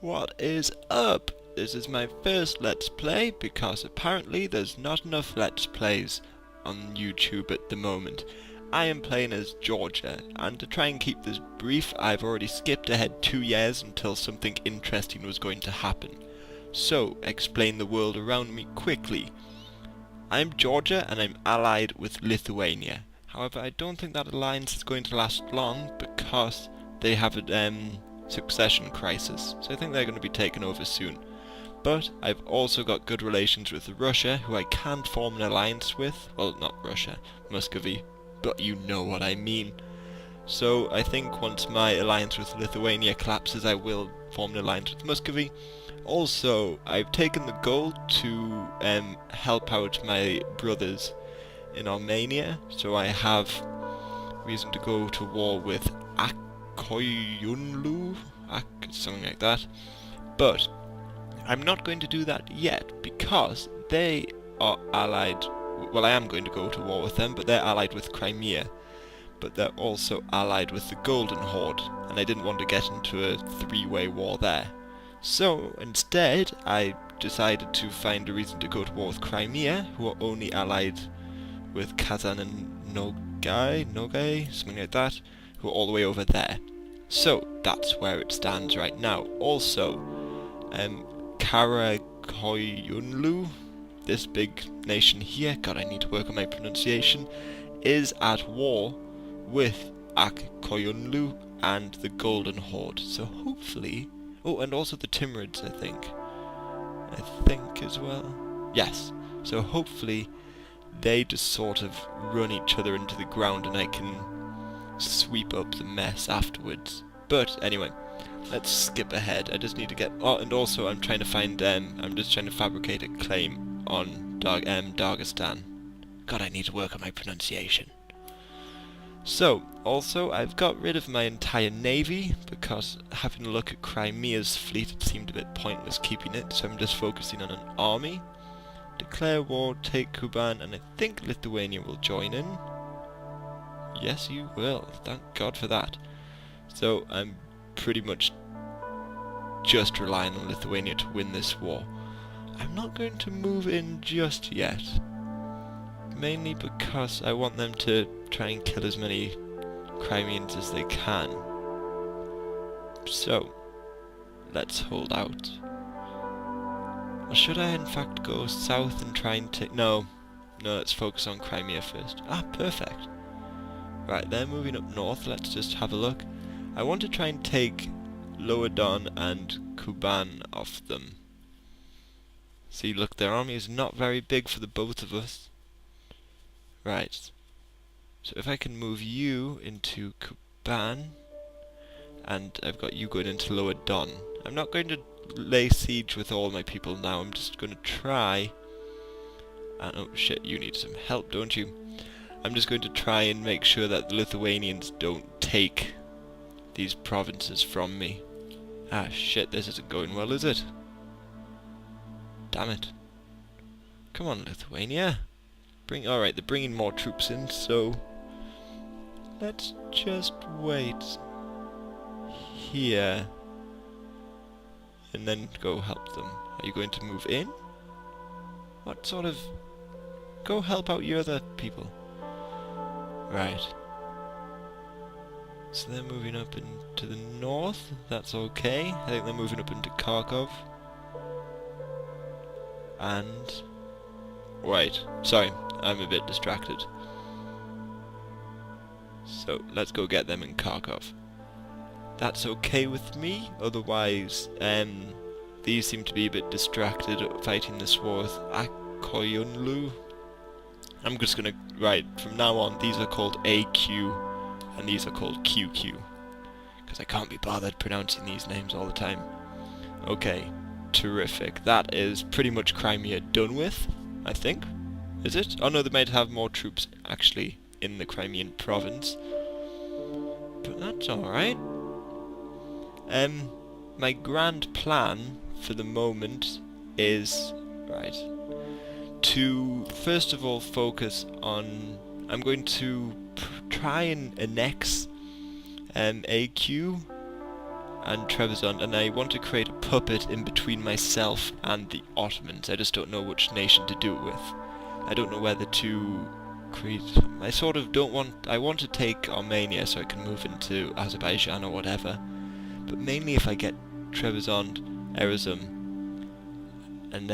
What is up? This is my first Let's Play because apparently there's not enough Let's Plays on YouTube at the moment. I am playing as Georgia, and to try and keep this brief, I've already skipped ahead 2 years until something interesting was going to happen. So, explain the world around me quickly. I'm Georgia and I'm allied with Lithuania. However, I don't think that alliance is going to last long because they have a succession crisis, so I think they're going to be taken over soon. But I've also got good relations with Russia, who I can't form an alliance with. Well, not Russia, Muscovy, but you know what I mean. So I think once my alliance with Lithuania collapses, I will form an alliance with Muscovy. Also, I've taken the goal to help out my brothers in Armenia, so I have reason to go to war with Koyunlu, something like that. But I'm not going to do that yet because they are allied. Well, I am going to go to war with them, but they're allied with Crimea. But they're also allied with the Golden Horde, and I didn't want to get into a three-way war there. So instead, I decided to find a reason to go to war with Crimea, who are only allied with Kazan and Nogay, something like that, who are all the way over there. So that's where it stands right now. Also, Karakoyunlu, this big nation here, God, I need to work on my pronunciation, is at war with Akkoyunlu and the Golden Horde. So hopefully... Oh, and also the Timurids, I think as well. Yes. So hopefully they just sort of run each other into the ground and I can sweep up the mess afterwards. But anyway, let's skip ahead. I just need to get... Oh, and also I'm trying to find... I'm just trying to fabricate a claim on Dagestan. God, I need to work on my pronunciation. So, also, I've got rid of my entire navy, because having a look at Crimea's fleet, it seemed a bit pointless keeping it, so I'm just focusing on an army. Declare war, take Kuban, and I think Lithuania will join in. Yes, you will. Thank God for that. So, I'm pretty much just relying on Lithuania to win this war. I'm not going to move in just yet. Mainly because I want them to try and kill as many Crimeans as they can. So, let's hold out. Or should I in fact go south and try and take... No, let's focus on Crimea first. Ah, perfect. Right, they're moving up north, let's just have a look. I want to try and take Lower Don and Kuban off them. See, look, their army is not very big for the both of us. Right, so if I can move you into Kuban, and I've got you going into Lower Don. I'm not going to lay siege with all my people now, I'm just going to try, and oh shit, you need some help, don't you? I'm just going to try and make sure that the Lithuanians don't take these provinces from me. Ah shit, this isn't going well, is it? Damn it. Come on, Lithuania. Alright, they're bringing more troops in, so let's just wait here and then go help them. Are you going to move in? What sort of... Go help out your other people. Right. So they're moving up into the north, that's okay. I think they're moving up into Kharkov. And... Wait, sorry. I'm a bit distracted. So, let's go get them in Kharkov. That's okay with me, otherwise, these seem to be a bit distracted fighting this war with Akkoyunlu. I'm just gonna, right, from now on, these are called AQ, and these are called QQ. Because I can't be bothered pronouncing these names all the time. Okay, terrific. That is pretty much Crimea done with, I think. Is it? Oh no, they might have more troops actually in the Crimean province. But that's alright. My grand plan for the moment is, right, to first of all focus on... I'm going to try and annex AQ and Trebizond, and I want to create a puppet in between myself and the Ottomans. I just don't know which nation to do it with. I don't know whether to create... I sort of don't want... I want to take Armenia so I can move into Azerbaijan or whatever. But mainly if I get Trebizond, Erzurum, and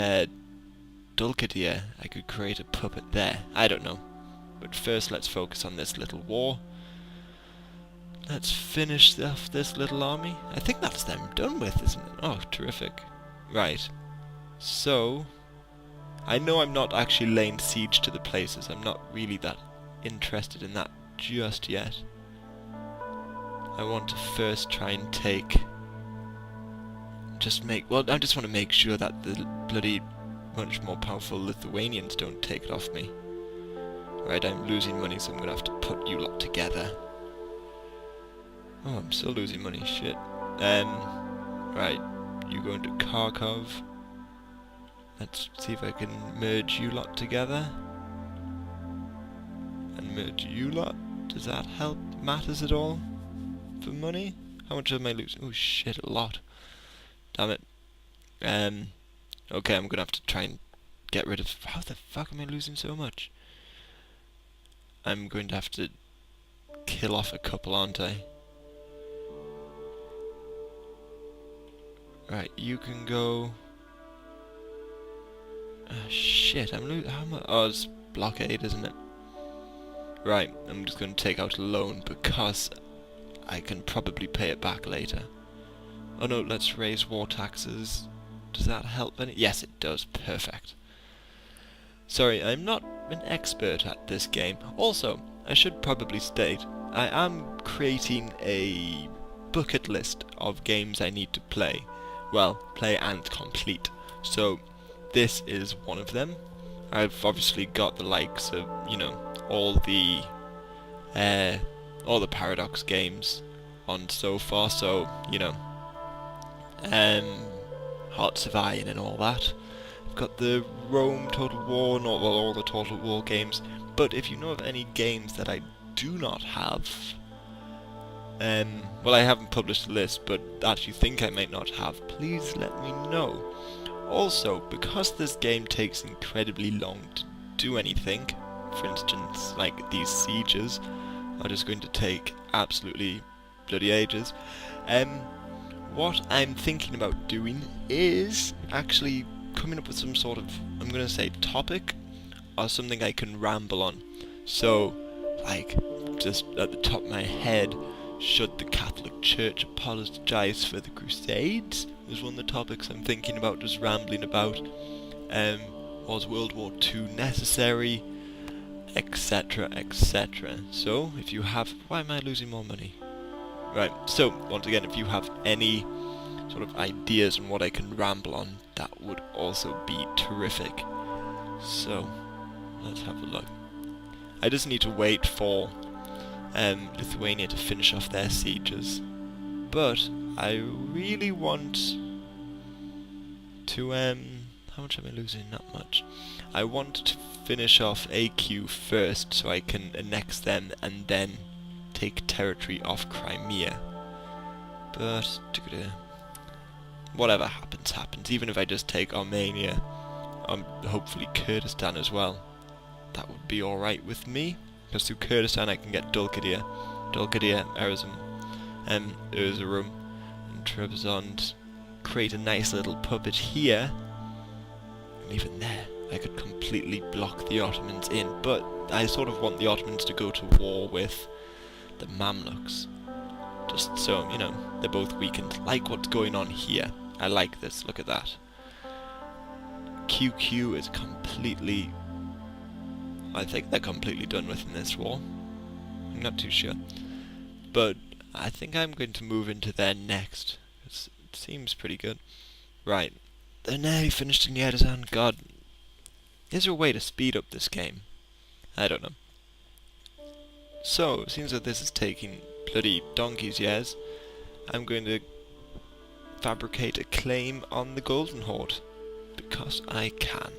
Dulkadir, I could create a puppet there. I don't know. But first let's focus on this little war. Let's finish off this little army. I think that's them done with, isn't it? Oh, terrific. Right. So, I know I'm not actually laying siege to the places. I'm not really that interested in that just yet. I want to first try and take... I just want to make sure that the bloody much more powerful Lithuanians don't take it off me. Right, I'm losing money, so I'm going to have to put you lot together. Oh, I'm still losing money, shit. Right, you go into Kharkov. Let's see if I can merge you lot together. And merge you lot. Does that help matters at all? For money? How much am I losing? Oh shit, a lot. Damn it. Okay, I'm gonna have to try and get rid of... How the fuck am I losing so much? I'm going to have to kill off a couple, aren't I? Right, you can go... shit, I'm losing... How much? Oh, it's blockade, isn't it? Right, I'm just going to take out a loan because I can probably pay it back later. Oh no, let's raise war taxes. Does that help any? Yes, it does. Perfect. Sorry, I'm not an expert at this game. Also, I should probably state, I am creating a bucket list of games I need to play. Well, play and complete. So, this is one of them. I've obviously got the likes of, you know, all the Paradox games on so far, so, you know, Hearts of Iron and all that. I've got the Rome Total War, not well, all the Total War games, but if you know of any games that I do not have, well, I haven't published a list, but that you think I might not have, please let me know. Also, because this game takes incredibly long to do anything, for instance, like these sieges are just going to take absolutely bloody ages, what I'm thinking about doing is actually coming up with some sort of, I'm going to say, topic, or something I can ramble on. So, like, just at the top of my head, should the Catholic Church apologise for the Crusades? Was one of the topics I'm thinking about, just rambling about. Was World War II necessary? Etc, etc. So, if you have... Why am I losing more money? Right, so, once again, if you have any sort of ideas on what I can ramble on, that would also be terrific. So, let's have a look. I just need to wait for Lithuania to finish off their sieges. But, I really want to, how much am I losing? Not much. I want to finish off AQ first, so I can annex them and then take territory off Crimea. But whatever happens, happens. Even if I just take Armenia, hopefully Kurdistan as well, that would be alright with me. Because through Kurdistan I can get Dulkadir, Erzurum, Erzurum, and Trebizond. Create a nice little puppet here, and even there I could completely block the Ottomans in. But I sort of want the Ottomans to go to war with the Mamluks, just so, you know, they're both weakened. Like what's going on here. I like this, look at that. QQ is completely... I think they're completely done with in this war. I'm not too sure. But I think I'm going to move into there next. It seems pretty good. Right. They're nearly finished in Yerevan. God. Is there a way to speed up this game? I don't know. So, it seems that this is taking bloody donkey's years. I'm going to fabricate a claim on the Golden Horde, because I can.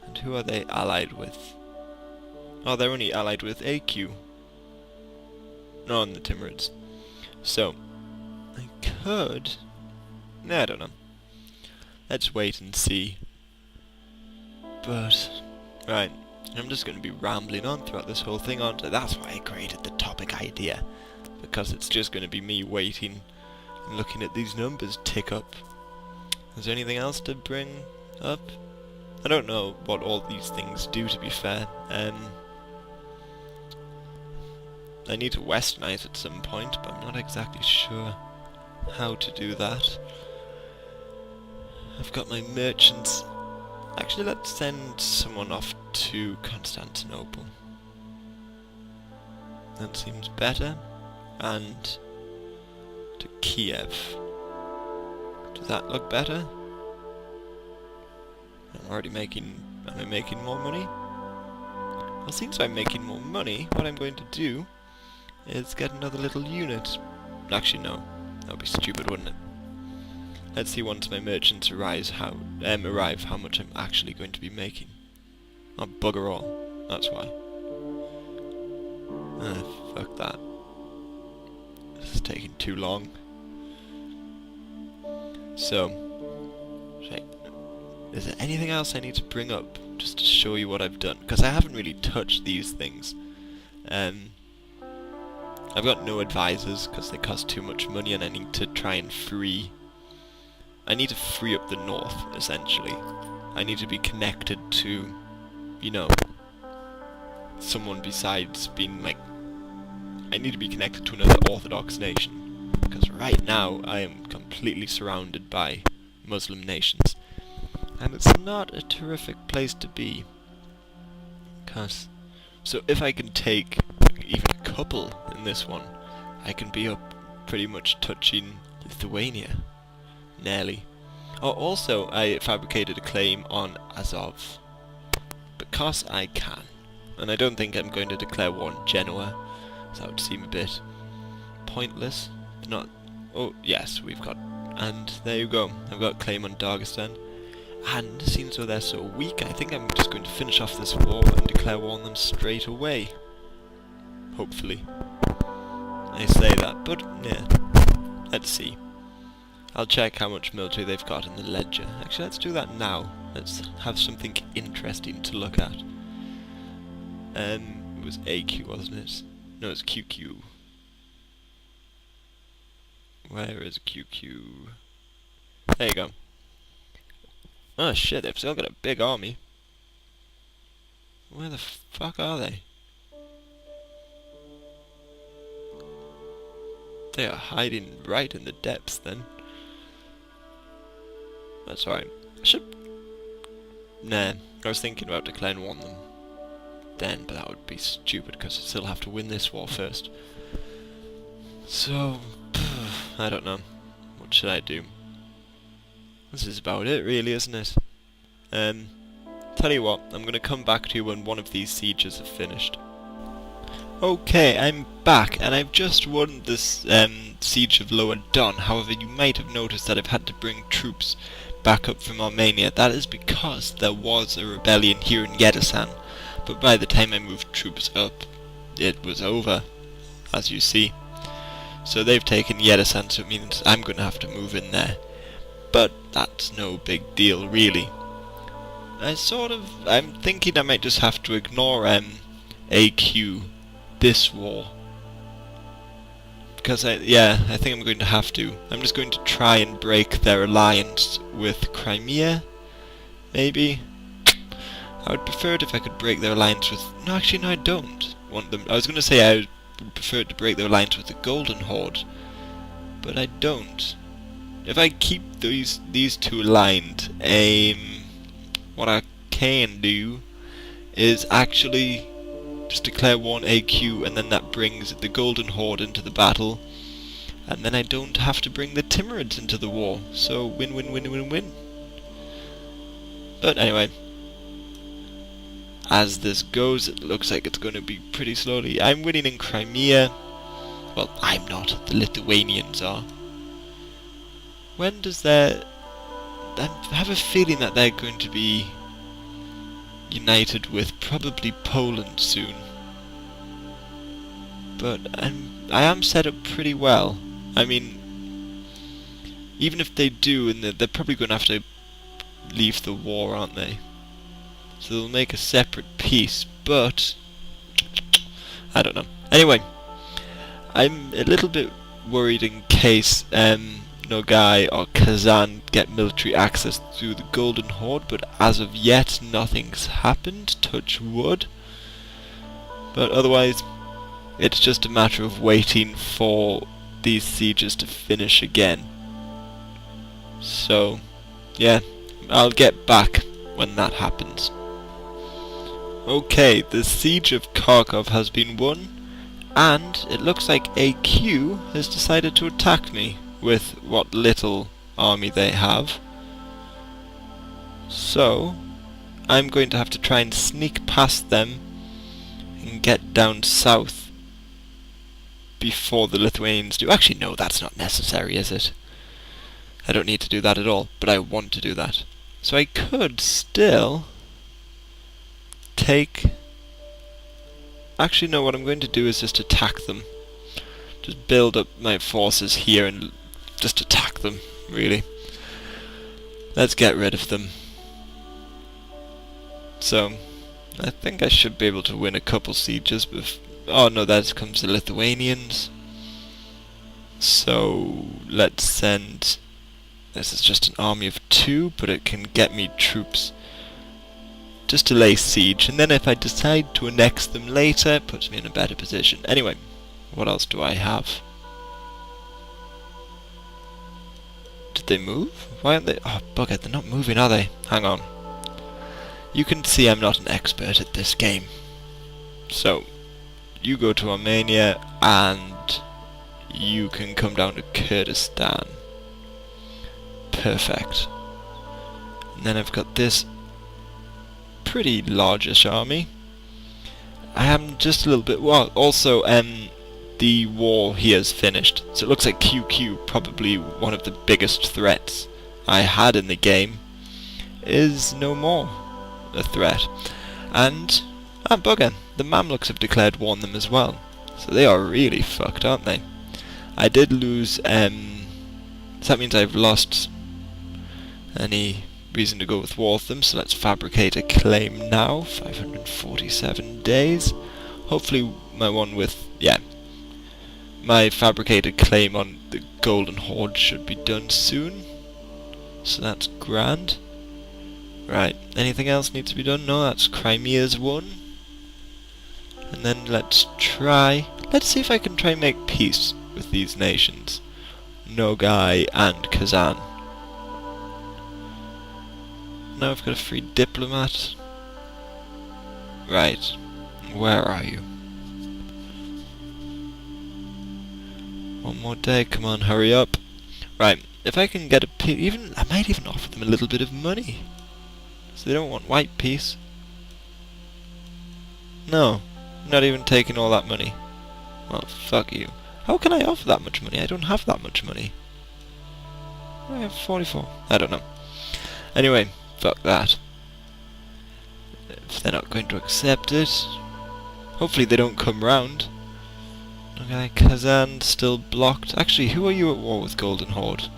And who are they allied with? Oh, they're only allied with AQ. No, and the Timurids. So, I could... No, I don't know. Let's wait and see. But... Right. I'm just going to be rambling on throughout this whole thing. That's why I created the topic idea. Because it's just going to be me waiting and looking at these numbers tick up. Is there anything else to bring up? I don't know what all these things do, to be fair. I need to westernize at some point, but I'm not exactly sure how to do that. I've got my merchants. Actually, let's send someone off to Constantinople. That seems better. And to Kiev. Does that look better? I'm already making... Am I making more money? Well, since I'm making more money, what I'm going to do is get another little unit. Actually, no. That would be stupid, wouldn't it? Let's see once my merchants arrive how much I'm actually going to be making. Oh, bugger all. That's why. Fuck that. This is taking too long. So, is there anything else I need to bring up just to show you what I've done? Because I haven't really touched these things. I've got no advisors because they cost too much money, and I need to try and free up the north, essentially. I need to be connected to, you know, someone besides being like... I need to be connected to another Orthodox nation. Because right now, I am completely surrounded by Muslim nations. And it's not a terrific place to be. So if I can take even a couple in this one, I can be up pretty much touching Lithuania. Nearly. Oh, also, I fabricated a claim on Azov. Because I can. And I don't think I'm going to declare war on Genoa. So that would seem a bit pointless. Not... Oh, yes, we've got... And there you go. I've got a claim on Dagestan. And it seems though they're so weak, I think I'm just going to finish off this war and declare war on them straight away. Hopefully. I say that, but yeah. Let's see. I'll check how much military they've got in the ledger. Actually, let's do that now. Let's have something interesting to look at. It was AQ, wasn't it? No, it's QQ. Where is QQ? There you go. Oh shit, they've still got a big army. Where the fuck are they? They are hiding right in the depths then. That's alright. Nah, I was thinking about declaring war on them then, but that would be stupid because I'd still have to win this war first. So, I don't know. What should I do? This is about it really, isn't it? Tell you what, I'm going to come back to you when one of these sieges are finished. Okay, I'm back, and I've just won this siege of Lower Don. However, you might have noticed that I've had to bring troops back up from Armenia. That is because there was a rebellion here in Yeresan, but by the time I moved troops up, it was over, as you see. So they've taken Yeresan, so it means I'm going to have to move in there. But that's no big deal, really. I'm thinking I might just have to ignore AQ this war. Because I think I'm going to have to. I'm just going to try and break their alliance with Crimea, maybe. I would prefer it if I could break their alliance with... No, actually, no, I don't want them... I was going to say I would prefer to break their alliance with the Golden Horde, but I don't. If I keep these two aligned, what I can do is actually just declare war on AQ, and then that brings the Golden Horde into the battle, and then I don't have to bring the Timurids into the war. So win, win, win, win, win. But anyway, as this goes, it looks like it's going to be pretty slowly. I'm winning in Crimea. Well, I'm not. The Lithuanians are. When does their... I have a feeling that they're going to be united with probably Poland soon. But I am set up pretty well. I mean, Even if they do, and they're probably going to have to leave the war, aren't they? So they'll make a separate peace, but I don't know. Anyway, I'm a little bit worried in case Nogai or Kazan get military access through the Golden Horde, but as of yet nothing's happened, touch wood. But otherwise, it's just a matter of waiting for these sieges to finish again. So, yeah, I'll get back when that happens. Okay, the siege of Kharkov has been won, and it looks like AQ has decided to attack me with what little army they have. So, I'm going to have to try and sneak past them and get down south before the Lithuanians do. Actually, no, that's not necessary, is it? I don't need to do that at all, but I want to do that. So I could still take... Actually, no, what I'm going to do is just attack them. Just build up my forces here and just attack them, really. Let's get rid of them. So, I think I should be able to win a couple sieges, but... Oh no, there comes the Lithuanians. So, let's send... This is just an army of 2, but it can get me troops just to lay siege, and then if I decide to annex them later, it puts me in a better position. Anyway, what else do I have? Did they move? Why aren't they? Oh, bugger, they're not moving, are they? Hang on. You can see I'm not an expert at this game. So, you go to Armenia, and you can come down to Kurdistan. Perfect. And then I've got this pretty largish army. I am just a little bit... Well, also, the war here is finished. So it looks like QQ, probably one of the biggest threats I had in the game, is no more a threat. And, bugger, the Mamluks have declared war on them as well. So they are really fucked, aren't they? I did lose, so that means I've lost any reason to go with war with them, so let's fabricate a claim now. 547 days. Hopefully my one with, my fabricated claim on the Golden Horde should be done soon. So that's grand. Right, anything else needs to be done? No, that's Crimea's one. And then let's see if I can try and make peace with these nations. Nogai and Kazan. Now I've got a free diplomat. Right, where are you? One more day, come on, hurry up. Right, if I can get a peace, I might even offer them a little bit of money. So they don't want white peace. No, I'm not even taking all that money. Well, fuck you. How can I offer that much money? I don't have that much money. I have 44. I don't know. Anyway, fuck that. If they're not going to accept it, hopefully they don't come round. Okay, Kazan still blocked. Actually, who are you at war with, Golden Horde?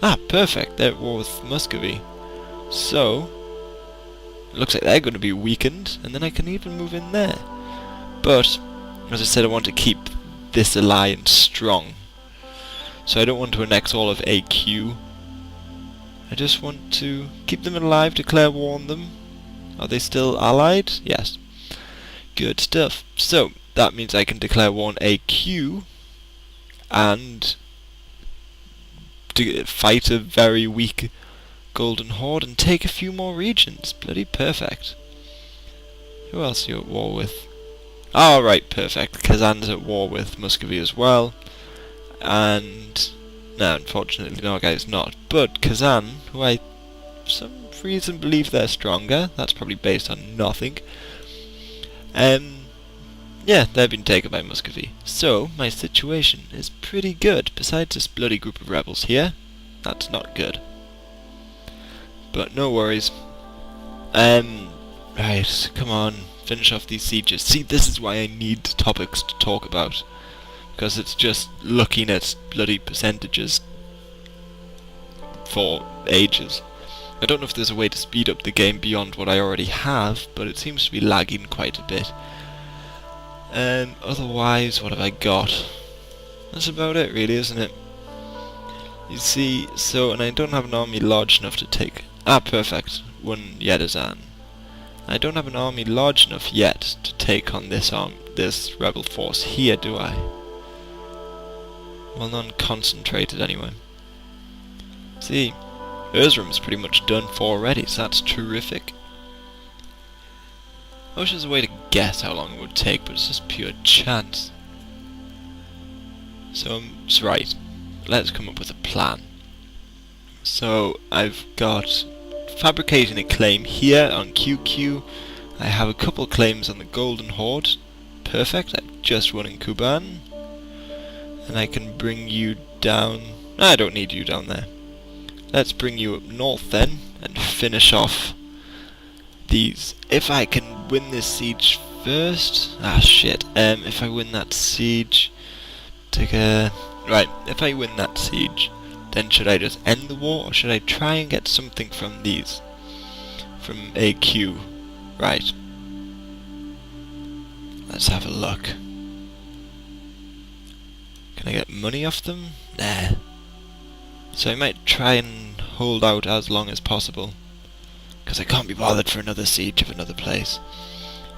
Ah, perfect. They're at war with Muscovy. So, looks like they're going to be weakened, and then I can even move in there. But, as I said, I want to keep this alliance strong. So I don't want to annex all of AQ. I just want to keep them alive, declare war on them. Are they still allied? Yes. Good stuff. So, that means I can declare war on AQ and fight a very weak Golden Horde and take a few more regions. Bloody perfect. Who else are you at war with? Oh, right, perfect. Kazan's at war with Muscovy as well. And... no, unfortunately, Nogai's not. But Kazan, who I for some reason believe they're stronger, that's probably based on nothing. Yeah, they've been taken by Muscovy. So, my situation is pretty good. Besides this bloody group of rebels here, that's not good. But no worries. Right, come on, finish off these sieges. See, this is why I need topics to talk about. because it's just looking at bloody percentages for ages. I don't know if there's a way to speed up the game beyond what I already have, but it seems to be lagging quite a bit. Otherwise, what have I got? That's about it really, isn't it? You see, and I don't have an army large enough to take... perfect. One Yedizan. I don't have an army large enough yet to take on this rebel force here, do I? Well, non-concentrated anyway. See, Erzurum's pretty much done for already, so that's terrific. I wish there was a way to guess how long it would take, but it's just pure chance. So, right, let's come up with a plan. So, I've got fabricating a claim here on QQ. I have a couple claims on the Golden Horde. Perfect, I've just won in Kuban. And I can bring you down... I don't need you down there. Let's bring you up north then, and finish off these. If I can win this siege first... shit. If I win that siege... Right, if I win that siege, then should I just end the war, or should I try and get something from these? From AQ. Right. Let's have a look. Can I get money off them? Nah. So I might try and hold out as long as possible, because I can't be bothered for another siege of another place.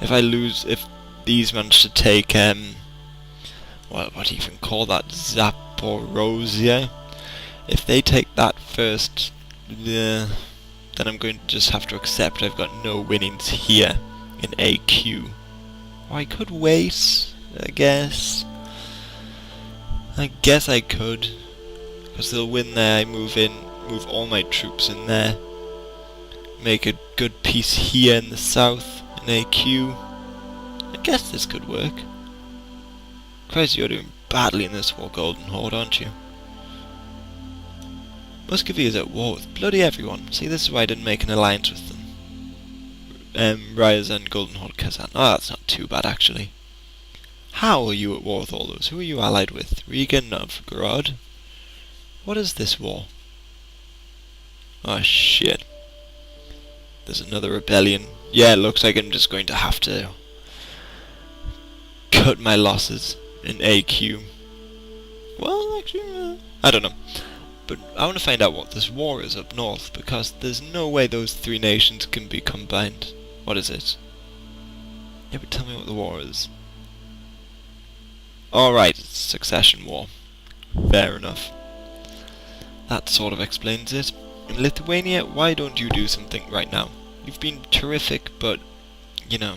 If these manage to take, what do you even call that? Zaporozhye? If they take that first, then I'm going to just have to accept I've got no winnings here in AQ. Or I could wait, I guess. I guess I could, because they'll win there. I move all my troops in there, make a good peace here in the south in AQ. I guess this could work. Christ, you're doing badly in this war, Golden Horde, aren't you? Muscovy is at war with bloody everyone. See, this is why I didn't make an alliance with them. Ryazan, Golden Horde, Kazan. Oh, that's not too bad, actually. How are you at war with all those? Who are you allied with? Riga, Novgorod? What is this war? Oh, shit. There's another rebellion. Yeah, it looks like I'm just going to have to cut my losses in AQ. Well, actually, I don't know. But I want to find out what this war is up north, because there's no way those three nations can be combined. What is it? Yeah, but tell me what the war is. Alright, it's a succession war. Fair enough. That sort of explains it. In Lithuania, why don't you do something right now? You've been terrific, but, you know,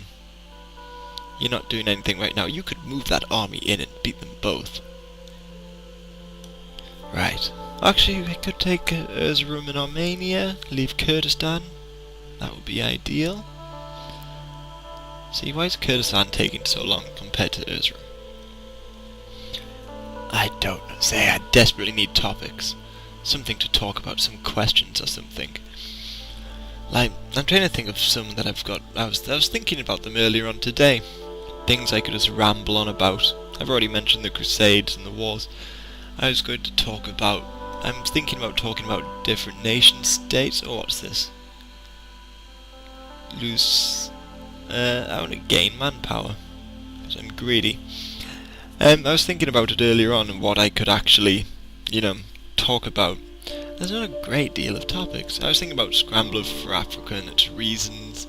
you're not doing anything right now. You could move that army in and beat them both. Right. Actually, we could take Erzurum in Armenia, leave Kurdistan. That would be ideal. See, why is Kurdistan taking so long compared to Erzurum? I don't know. Say, I desperately need topics. Something to talk about, some questions or something. Like, I'm trying to think of some that I've got. I was thinking about them earlier on today. Things I could just ramble on about. I've already mentioned the Crusades and the wars. I was going to talk about... I'm thinking about talking about different nation states. Oh, what's this? I want to gain manpower, because I'm greedy. I was thinking about it earlier on and what I could actually, you know, talk about. There's not a great deal of topics. I was thinking about Scrambler for Africa and its reasons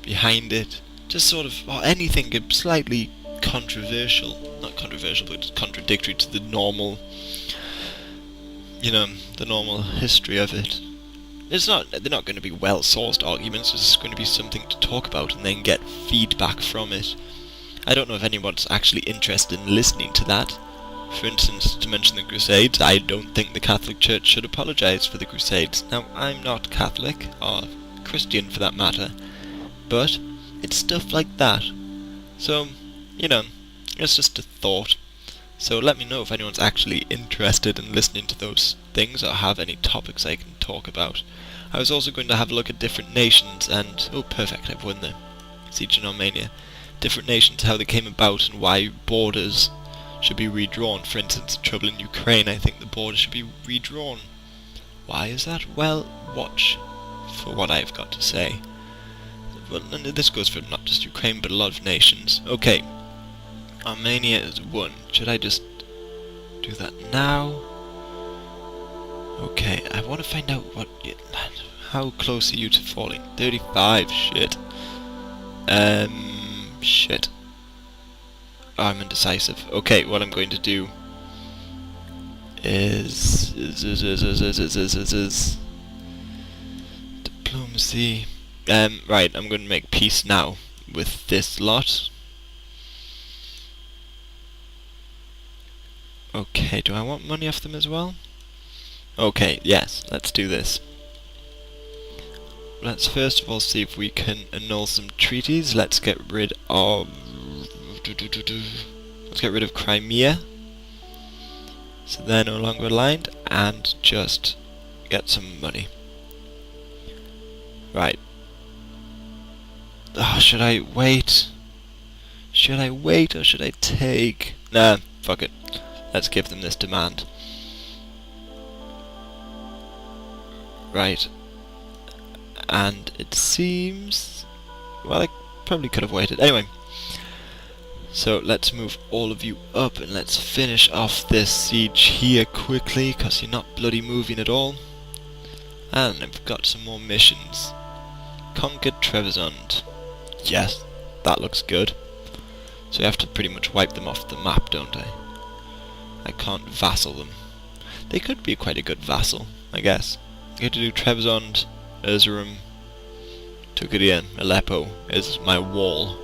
behind it. Just sort of, or anything slightly controversial. Not controversial, but contradictory to the normal, you know, the normal history of it. They're not going to be well-sourced arguments, it's just going to be something to talk about and then get feedback from it. I don't know if anyone's actually interested in listening to that. For instance, to mention the Crusades, I don't think the Catholic Church should apologise for the Crusades. Now, I'm not Catholic, or Christian for that matter, but it's stuff like that. So, you know, it's just a thought. So let me know if anyone's actually interested in listening to those things, or have any topics I can talk about. I was also going to have a look at different nations, and... oh, perfect, I've won the siege in Armenia. Different nations, how they came about, and why borders should be redrawn. For instance, trouble in Ukraine, I think the border should be redrawn. Why is that? Well, watch for what I've got to say. Well, and this goes for not just Ukraine, but a lot of nations. Okay, Armenia is 1. Should I just do that now? Okay, I want to find out how close are you to falling? 35, shit. Shit. Oh, I'm indecisive. Okay, what I'm going to do is diplomacy. Right, I'm going to make peace now with this lot. Okay, do I want money off them as well? Okay, yes, let's do this. Let's first of all see if we can annul some treaties. Let's get rid of Crimea, so they're no longer aligned, and just get some money. Right. Oh, should I wait? Should I wait or should I take? Nah, fuck it. Let's give them this demand. Right. And it seems... well, I probably could have waited. Anyway. So let's move all of you up and let's finish off this siege here quickly, because you're not bloody moving at all. And I've got some more missions. Conquered Trebizond. Yes, that looks good. So I have to pretty much wipe them off the map, don't I? I can't vassal them. They could be quite a good vassal, I guess. I get to do Trebizond, Erzurum, Tokaria, Aleppo is my wall.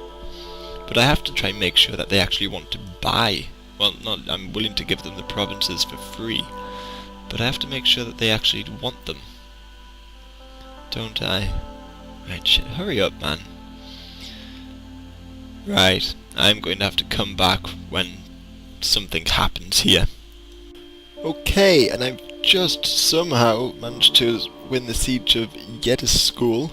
But I have to try and make sure that they actually want to buy. Well, I'm willing to give them the provinces for free, but I have to make sure that they actually want them. Don't I? Right, shit, hurry up, man. Right, I'm going to have to come back when something happens here. Okay, and I've just somehow managed to win the siege of yet a school.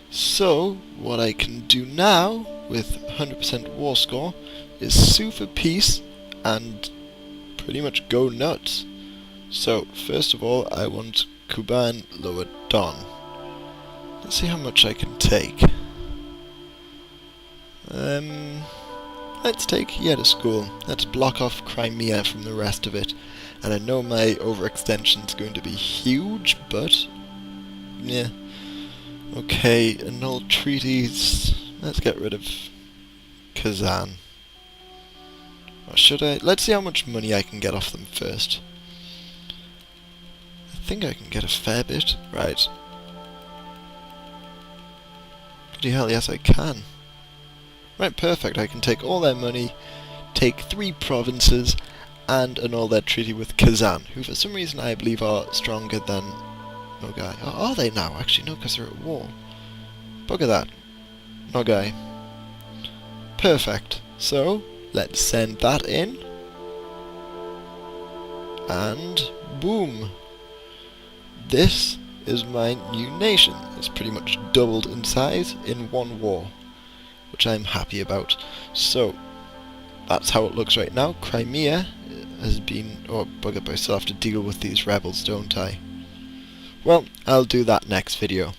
So, what I can do now, with 100% war score, is sue for peace and pretty much go nuts. So, first of all, I want Kuban Lower Don. Let's see how much I can take. Let's take yet a school. Let's block off Crimea from the rest of it. And I know my overextension is going to be huge, but yeah. Okay, annul treaties. Let's get rid of Kazan. Or should I? Let's see how much money I can get off them first. I think I can get a fair bit. Right. Bloody hell, yes I can. Right, perfect. I can take all their money, take 3 provinces, and annul their treaty with Kazan, who for some reason I believe are stronger than Nogai. Oh, are they now? Actually, no, because they're at war. Bugger that. Nogai. Perfect. So, let's send that in. And boom. This is my new nation. It's pretty much doubled in size in one war, which I'm happy about. So, that's how it looks right now. Crimea has been... oh, bugger, but I still have to deal with these rebels, don't I? Well, I'll do that next video.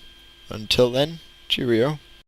Until then, cheerio.